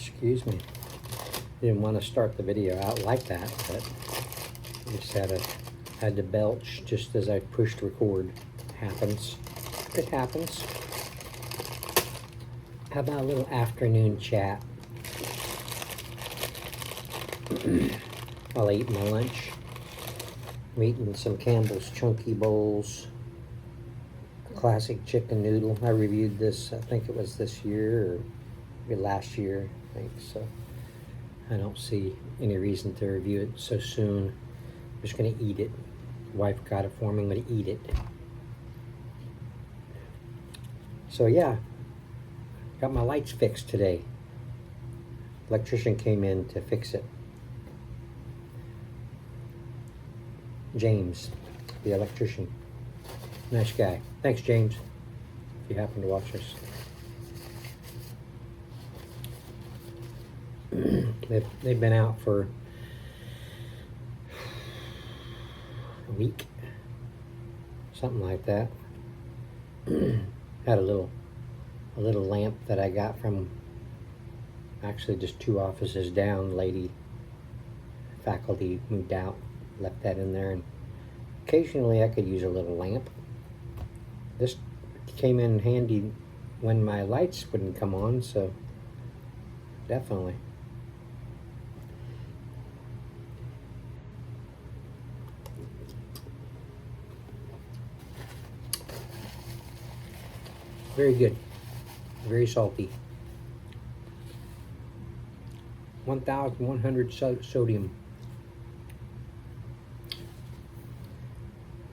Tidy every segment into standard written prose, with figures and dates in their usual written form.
Excuse me. Didn't want to start the video out like that, but just had to belch just as I pushed record. Happens. It happens. How about a little afternoon chat? While I eat my lunch. I'm eating some Campbell's Chunky Bowls. Classic chicken noodle. I reviewed this, I think it was this year or maybe last year, I think. So I don't see any reason to review it so soon. I'm just gonna eat it. Wife got it for me, I'm gonna eat it. So yeah, got my lights fixed today. Electrician came in to fix it. James, the electrician. Nice guy. Thanks, James, if you happen to watch this. They've been out for a week, something like that. Had a little lamp that I got from actually just 2 offices down. Lady faculty moved out, left that in there, and occasionally I could use a little lamp. This came in handy when my lights wouldn't come on, so definitely. Very good. Very salty. 1,100 sodium.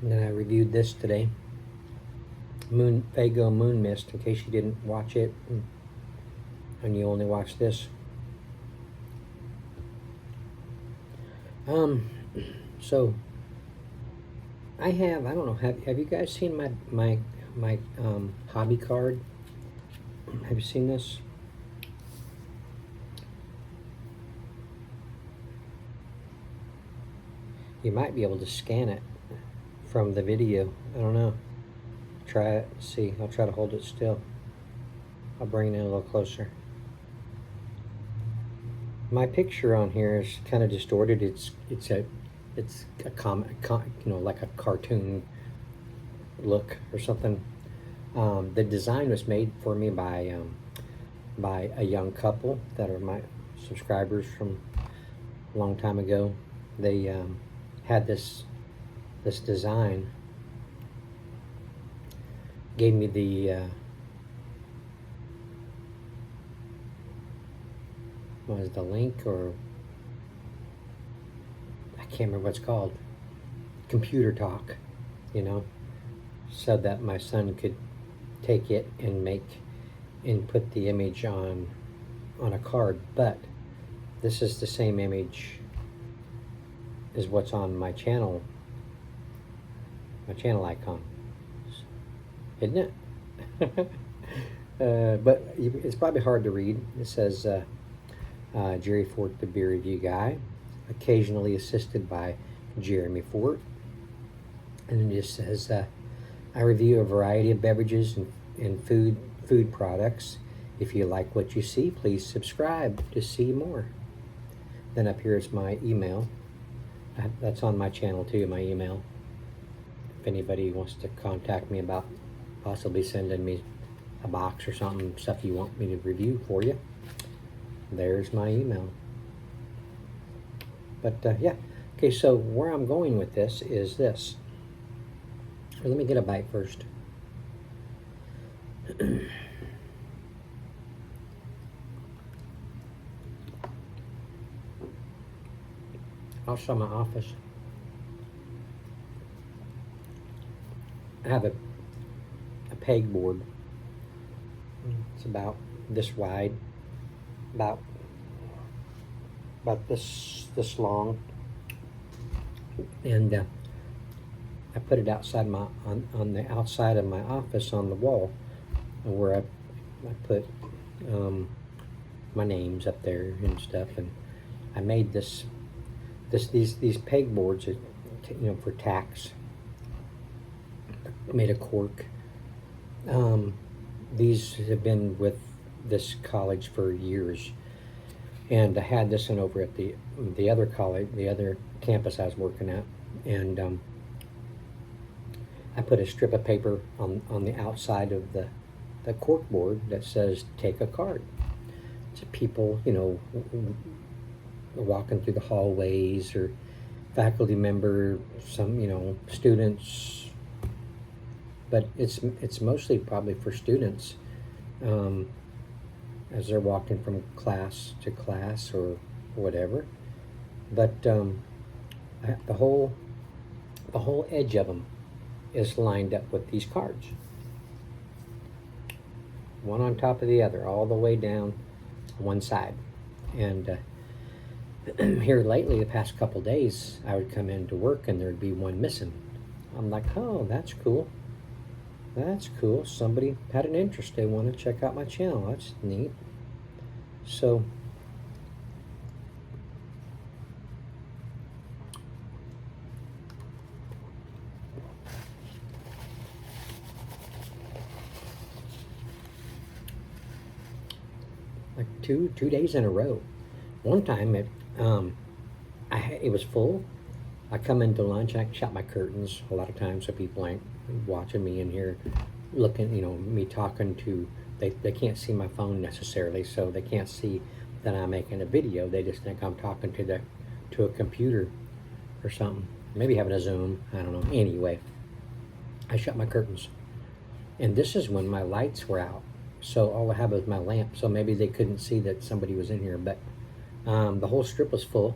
And then I reviewed this today. Faygo Moon Mist, in case you didn't watch it and you only watched this. So I don't know, have you guys seen my hobby card? Have you seen this? You might be able to scan it from the video. I don't know. Try it. See. I'll try to hold it still. I'll bring it in a little closer. My picture on here is kind of distorted. It's a comic, you know, like a cartoon look or something. The design was made for me by a young couple that are my subscribers from a long time ago. They had this design. Gave me the what was the link, or I can't remember what it's called. Computer talk, you know, so that my son could take it and put the image on a card. But this is the same image as what's on my channel icon, isn't it? But it's probably hard to read. It says Jerry Fort, the beer review guy, occasionally assisted by Jeremy Fort. And it just says, I review a variety of beverages and food products. If you like what you see, please subscribe to see more. Then up here is my email. That's on my channel too, my email. If anybody wants to contact me about possibly sending me a box or something, stuff you want me to review for you, there's my email. But yeah, okay, so where I'm going with this is this. Let me get a bite first. Also, my office, I have a pegboard. It's about this wide, about this long, and I put it outside on the outside of my office on the wall, where I put my names up there and stuff. And I made these pegboards, you know, for tacks. Made a cork. These have been with this college for years. And I had this one over at the other college, the other campus I was working at, and I put a strip of paper on the outside of the cork board that says "Take a card." To people, walking through the hallways, or faculty member, some students, but it's mostly probably for students, as they're walking from class to class or whatever. But the whole edge of them is lined up with these cards, one on top of the other, all the way down one side. And here lately, the past couple days, I would come into work and there'd be one missing. I'm like, oh, that's cool. That's cool. Somebody had an interest. They want to check out my channel. That's neat. So like two days in a row. One time it was full. I come into lunch, I shut my curtains a lot of times so people ain't watching me in here, looking, me talking to, they can't see my phone necessarily, so they can't see that I'm making a video. They just think I'm talking to a computer or something. Maybe having a Zoom, I don't know. Anyway, I shut my curtains. And this is when my lights were out. So all I had was my lamp, so maybe they couldn't see that somebody was in here, but the whole strip was full.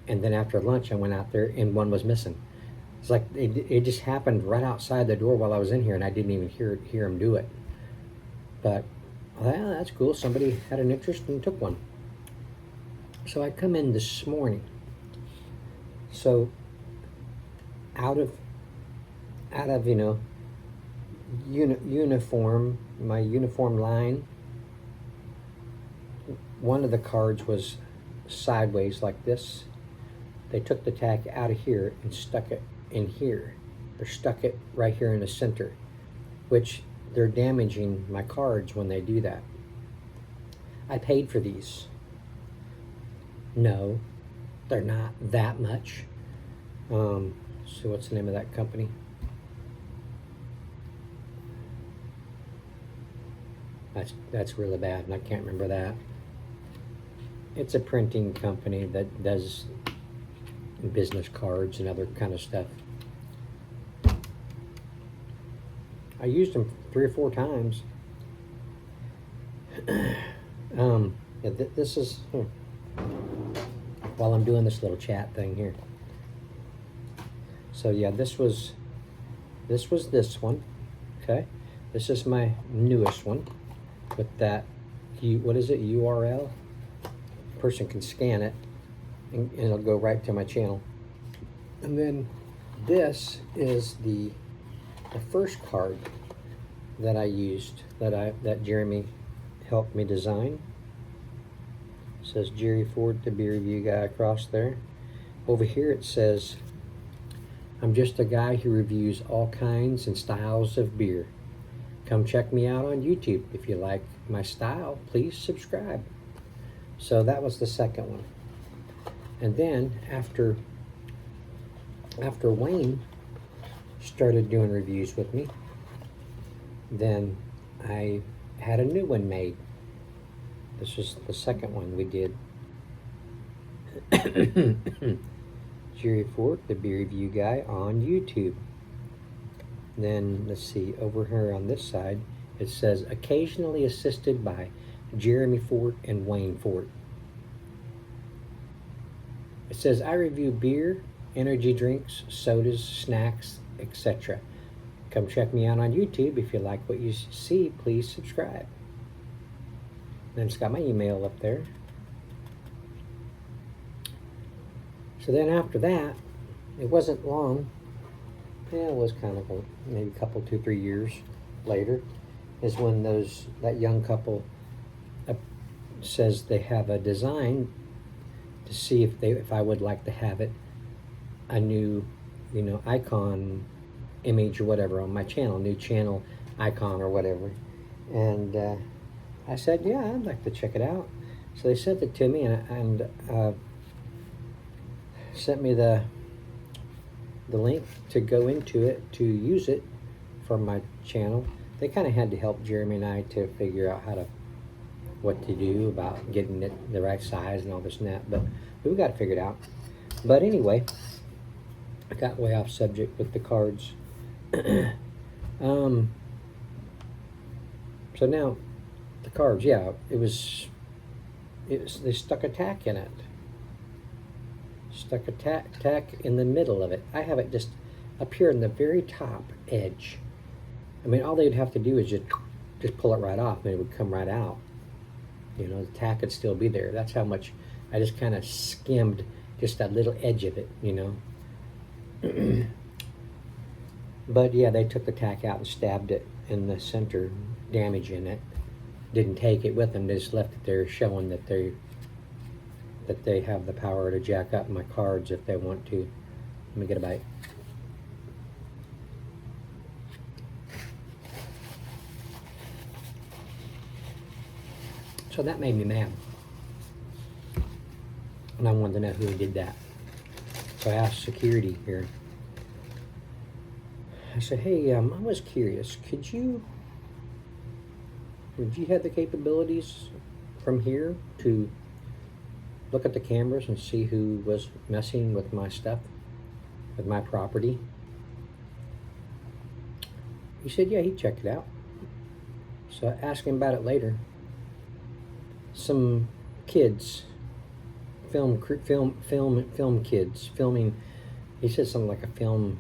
And then after lunch, I went out there and one was missing. It's like it just happened right outside the door while I was in here, and I didn't even hear him do it. But well, that's cool. Somebody had an interest and took one. So I come in this morning. So out of uniform, my uniform line, one of the cards was sideways like this. They took the tack out of here and stuck it in here, or stuck it right here in the center, which they're damaging my cards when they do that. I paid for these. No, they're not that much. So what's the name of that company? That's really bad, and I can't remember that. It's a printing company that does business cards and other kind of stuff. I used them 3 or 4 times. This is while I'm doing this little chat thing here. So yeah, this was this one. Okay, this is my newest one with that. What is it? URL. Person can scan it, and it'll go right to my channel. And then this is the first card that I used, that Jeremy helped me design. It says Jerry Ford, the beer review guy, across there. Over here it says, I'm just a guy who reviews all kinds and styles of beer. Come check me out on YouTube. If you like my style, please subscribe. So that was the second one. And then after Wayne started doing reviews with me, then I had a new one made. This is the second one we did. Jerry Ford, the beer review guy, on YouTube. Then let's see, over here on this side it says occasionally assisted by Jeremy Fort and Wayne Fort. It says I review beer, energy drinks, sodas, snacks, etc. Come check me out on YouTube. If you like what you see, please subscribe. Then it's got my email up there. So then after that, it wasn't long. Yeah, it was kind of maybe a couple, 2-3 years later, is when that young couple says they have a design to see if I would like to have it a new icon, image or whatever on my channel, new channel icon or whatever. And I said, yeah, I'd like to check it out. So they sent it to me and sent me the link to go into it to use it for my channel. They kind of had to help Jeremy and I to figure out what to do about getting it the right size and all this and that, but we got it figured out. But anyway, I got way off subject with the cards. So now the cards, yeah, they stuck a tack in it. Stuck a tack in the middle of it. I have it just up here in the very top edge. I mean, all they'd have to do is just pull it right off and it would come right out. You know, the tack would still be there. That's how much I just kind of skimmed just that little edge of it, you know. But yeah, they took the tack out and stabbed it in the center, damaging it. Didn't take it with them. They just left it there, showing that they have the power to jack up my cards if they want to. Let me get a bite. So that made me mad. And I wanted to know who did that. So I asked security here. I said, hey, I was curious. Would you have the capabilities from here to look at the cameras and see who was messing with my stuff, with my property? He said, yeah, he'd check it out. So I asked him about it later. Some kids, film kids, filming, he said something like a film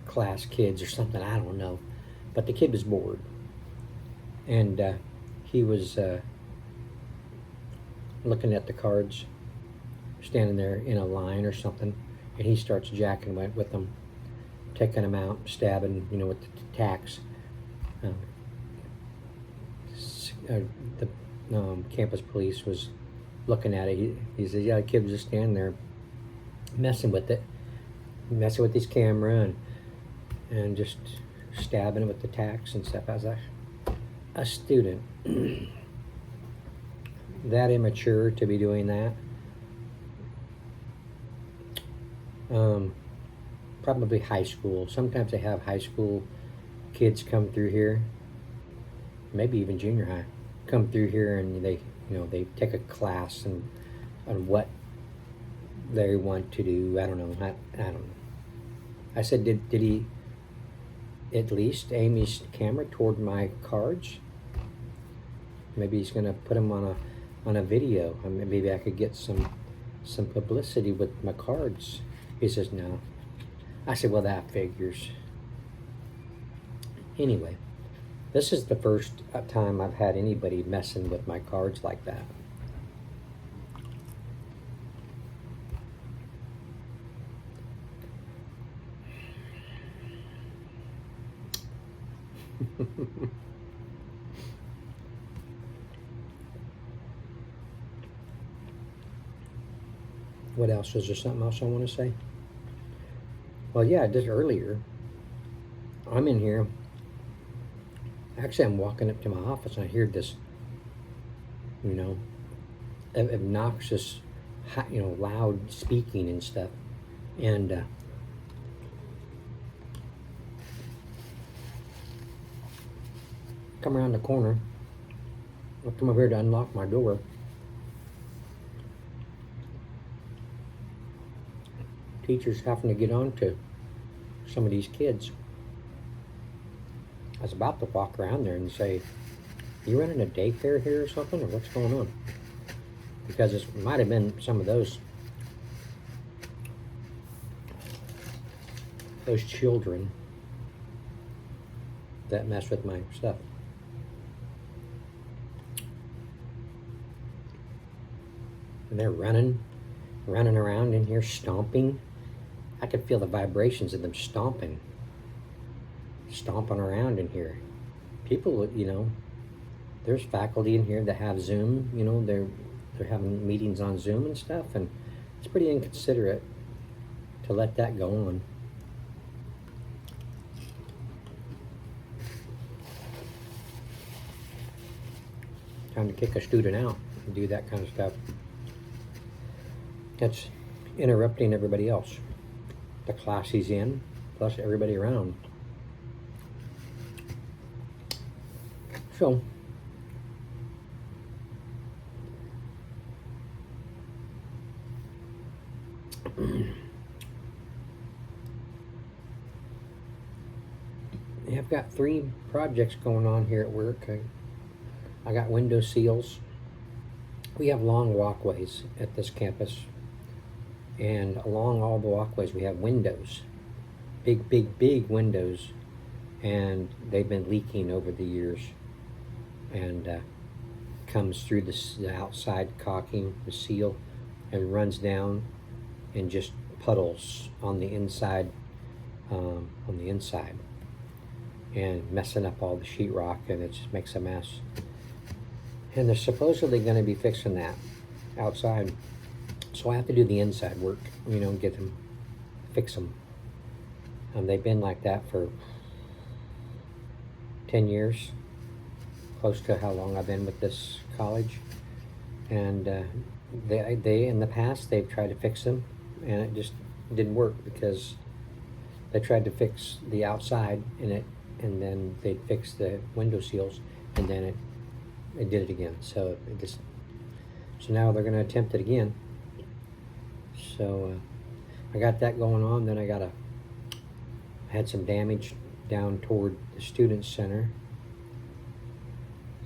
class kids or something, I don't know. But the kid was bored. And he was looking at the cards, standing there in a line or something, and he starts jacking with them, taking them out, stabbing, you know, with the tacks. The campus police was looking at it. He said, yeah, the kid was just standing there messing with it, messing with his camera and just stabbing it with the tacks and stuff. I was like, a student that immature to be doing that, probably high school. Sometimes they have high school kids come through here, maybe even junior high, come through here and they take a class on what they want to do. I don't know. I don't know. I said, did he at least aim his camera toward my cards? Maybe he's gonna put them on a video. I mean, maybe I could get some publicity with my cards. He says no. I said, well, that figures. Anyway, this is the first time I've had anybody messing with my cards like that. What else? Was there something else I want to say? Well, yeah, I did earlier. I'm in here. Actually, I'm walking up to my office and I hear this, obnoxious, loud speaking and stuff. And come around the corner. I come over here to unlock my door. Teachers having to get on to some of these kids. I was about to walk around there and say, you running a daycare here or something, or what's going on? Because it might have been some of those children that mess with my stuff. And they're running around in here, stomping. I could feel the vibrations of them stomping around in here. People, there's faculty in here that have Zoom, they're having meetings on Zoom and stuff, and it's pretty inconsiderate to let that go on. Time to kick a student out and do that kind of stuff. That's interrupting everybody else. The class he's in, plus everybody around. So, I've got 3 projects going on here at work. I got window seals. We have long walkways at this campus, and along all the walkways we have windows, big windows, and they've been leaking over the years, and comes through the outside caulking, the seal, and runs down and just puddles on the inside, and messing up all the sheetrock, and it just makes a mess. And they're supposedly going to be fixing that outside, so I have to do the inside work, get them, fix them. They've been like that for 10 years, close to how long I've been with this college. And they in the past, they've tried to fix them, and it just didn't work, because they tried to fix the outside and then they'd fix the window seals, and then it did it again. So now they're going to attempt it again. So I got that going on. Then I had some damage down toward the student center.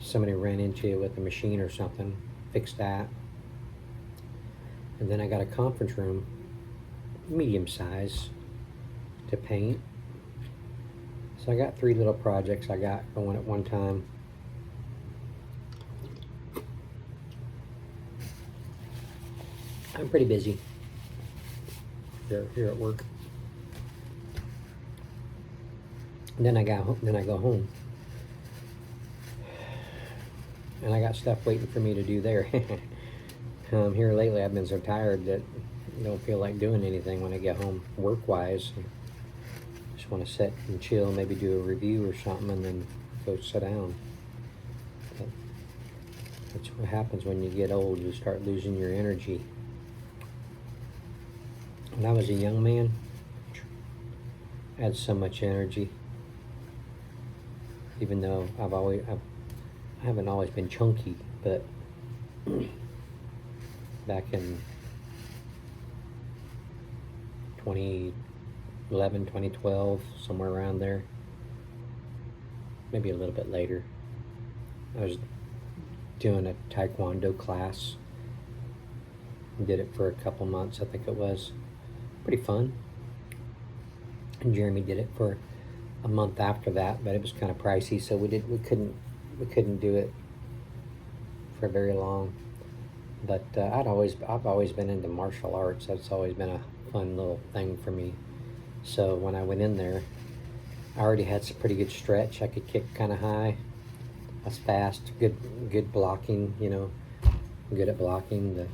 Somebody ran into it with a machine or something. Fixed that. And then I got a conference room, medium size, to paint. So I got 3 little projects I got going at one time. I'm pretty busy here at work. And then I go home, and I got stuff waiting for me to do there. Here lately, I've been so tired that I don't feel like doing anything when I get home, work-wise. Just want to sit and chill, maybe do a review or something, and then go sit down. But that's what happens when you get old. You start losing your energy. When I was a young man, I had so much energy. Even though I haven't always been chunky, but back in 2011, 2012, somewhere around there, maybe a little bit later, I was doing a Taekwondo class. Did it for a couple months, I think it was. Pretty fun. And Jeremy did it for a month after that, but it was kind of pricey, so we couldn't do it for very long. But I've always been into martial arts. That's always been a fun little thing for me. So when I went in there, I already had some pretty good stretch. I could kick kind of high. I was fast, good blocking. Good at blocking.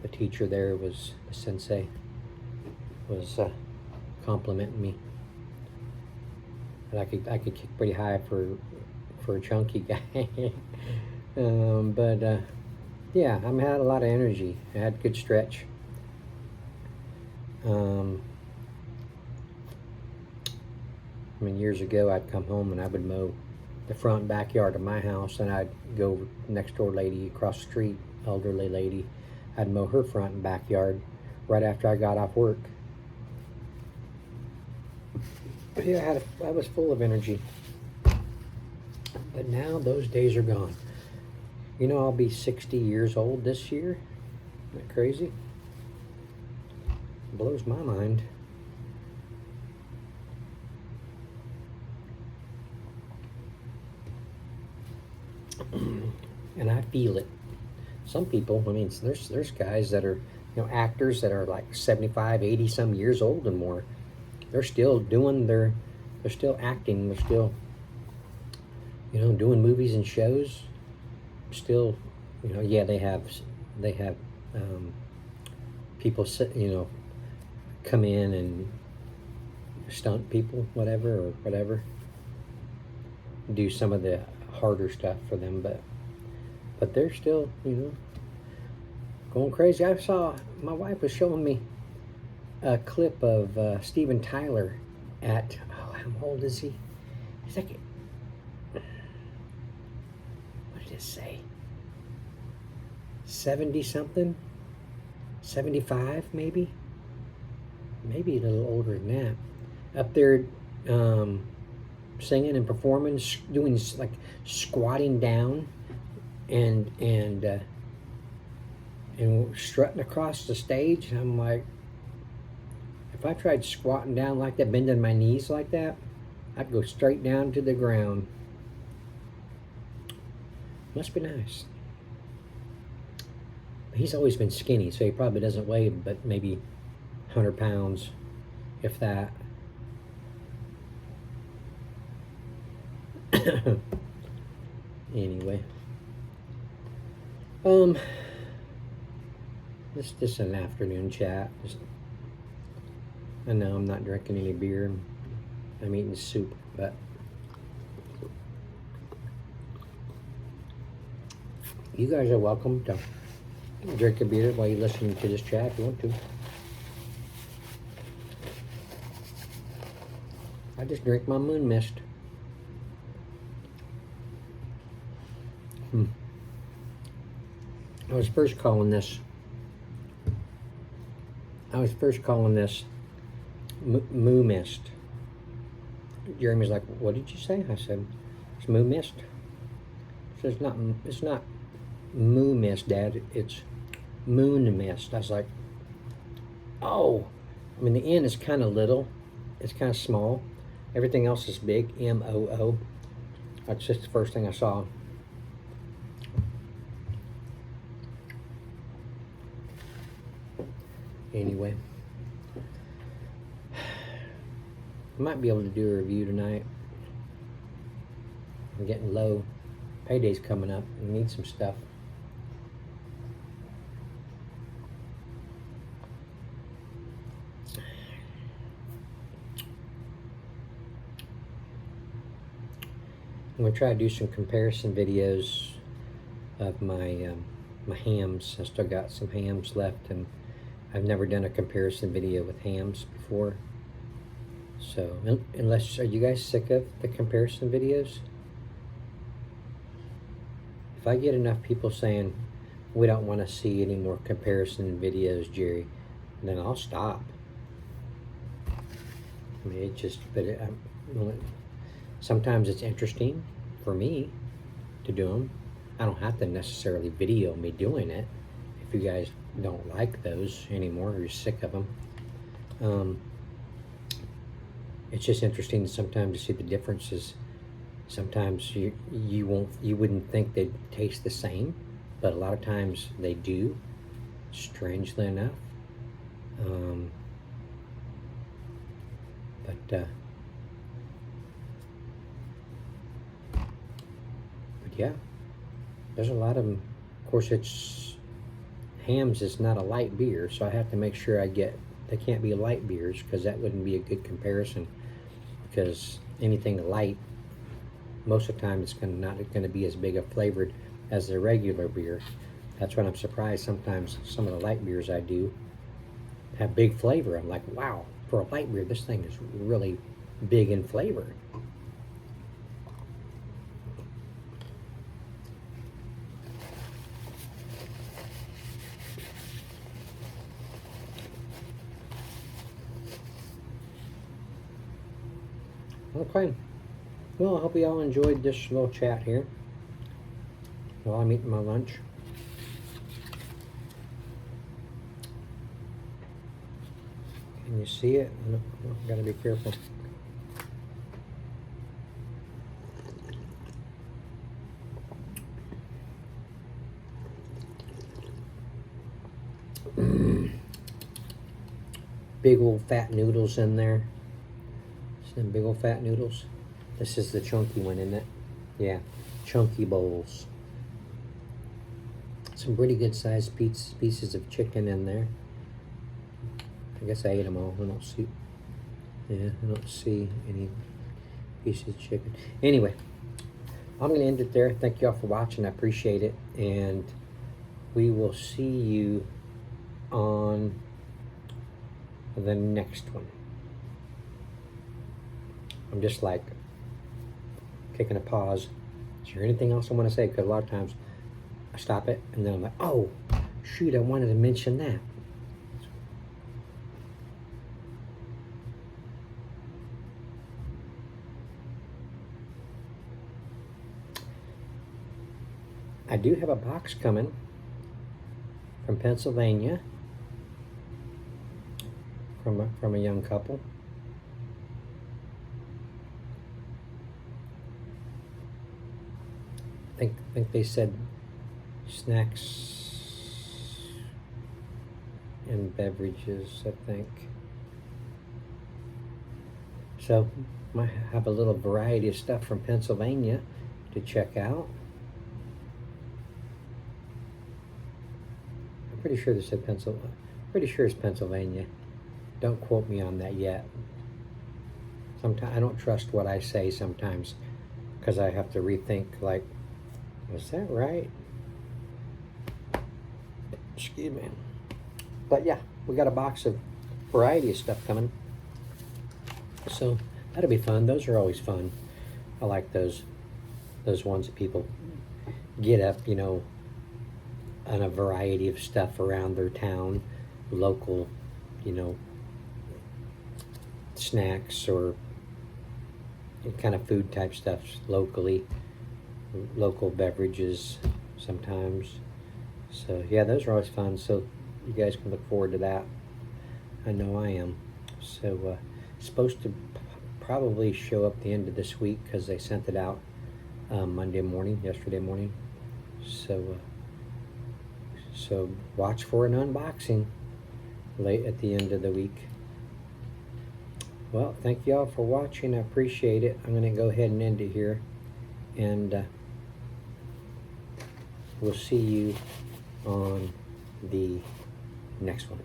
The teacher there was the sensei. Was complimenting me. But I could kick pretty high for a chunky guy. Yeah, I had a lot of energy. I had good stretch. Years ago, I'd come home and I would mow the front and backyard of my house, and I'd go next door lady across the street, elderly lady. I'd mow her front and backyard right after I got off work. Yeah, I was full of energy. But now those days are gone. I'll be 60 years old this year. Isn't that crazy? It blows my mind. And I feel it. Some people, there's guys that are, actors that are like 75, 80 some years old and more. They're still they're still acting, they're still, doing movies and shows. Still, yeah, they have people come in and stunt people, whatever, do some of the harder stuff for them, but but they're still, going crazy. I saw, my wife was showing me a clip of Steven Tyler at, how old is he? He's like, what did it say? 70 something? 75 maybe? Maybe a little older than that. Up there singing and performing, doing like squatting down and strutting across the stage. And I'm like, if I tried squatting down like that, bending my knees like that, I'd go straight down to the ground. Must be nice. He's always been skinny, so he probably doesn't weigh but maybe 100 pounds, if that. Anyway. This just an afternoon chat. I know I'm not drinking any beer. I'm eating soup, but you guys are welcome to drink a beer while you're listening to this chat if you want to. I just drink my moon mist. I was first calling this moo mist. Jeremy's like, what did you say? I said, it's moo mist. He says, it's not moo mist, Dad. It's moon mist. I was like, oh. I mean, the N is kind of little. It's kind of small. Everything else is big. M-O-O. That's just the first thing I saw. Anyway. I might be able to do a review tonight. I'm getting low. Payday's coming up. I need some stuff. I'm going to try to do some comparison videos of my my hams. I still got some hams left, and I've never done a comparison video with hams before. So, are you guys sick of the comparison videos? If I get enough people saying, we don't want to see any more comparison videos, Jerry, then I'll stop. I mean, sometimes it's interesting for me to do them. I don't have to necessarily video me doing it. If you guys don't like those anymore, or you're sick of them. It's just interesting sometimes to see the differences. Sometimes you wouldn't think they'd taste the same, but a lot of times they do, strangely enough. But yeah, there's a lot of them. Of course, hams is not a light beer, so I have to make sure they can't be light beers, because that wouldn't be a good comparison, because anything light, most of the time it's not going to be as big a flavored as the regular beer. That's when I'm surprised sometimes some of the light beers I do have big flavor. I'm like, wow, for a light beer, this thing is really big in flavor. Okay. Well, I hope you all enjoyed this little chat here while I'm eating my lunch. Can you see it? No, gotta be careful. Big old fat noodles in there. Some big old fat noodles. This is the chunky one, isn't it? Yeah, chunky bowls. Some pretty good sized pieces of chicken in there. I guess I ate them all. I don't see any pieces of chicken. Anyway, I'm going to end it there. Thank you all for watching. I appreciate it. And we will see you on the next one. I'm just like taking a pause. Is there anything else I want to say? Because a lot of times I stop it and then I'm like, oh, shoot, I wanted to mention that. I do have a box coming from Pennsylvania from a young couple. I think they said snacks and beverages, I think. So might have a little variety of stuff from Pennsylvania to check out. I'm pretty sure they said Pennsylvania. Pretty sure it's Pennsylvania. Don't quote me on that yet. Sometimes I don't trust what I say sometimes because I have to rethink, like, was that right? Excuse me. But yeah, we got a box of variety of stuff coming. So that'll be fun. Those are always fun. I like those ones that people get up, you know, on a variety of stuff around their town, local, you know, snacks or kind of food type stuff locally, local beverages sometimes. So yeah, those are always fun. So you guys can look forward to that. I know I am. So supposed to probably show up the end of this week because they sent it out yesterday morning. So watch for an unboxing late at the end of the week. Well, thank you all for watching. I appreciate it. I'm going to go ahead and end it here. And we'll see you on the next one.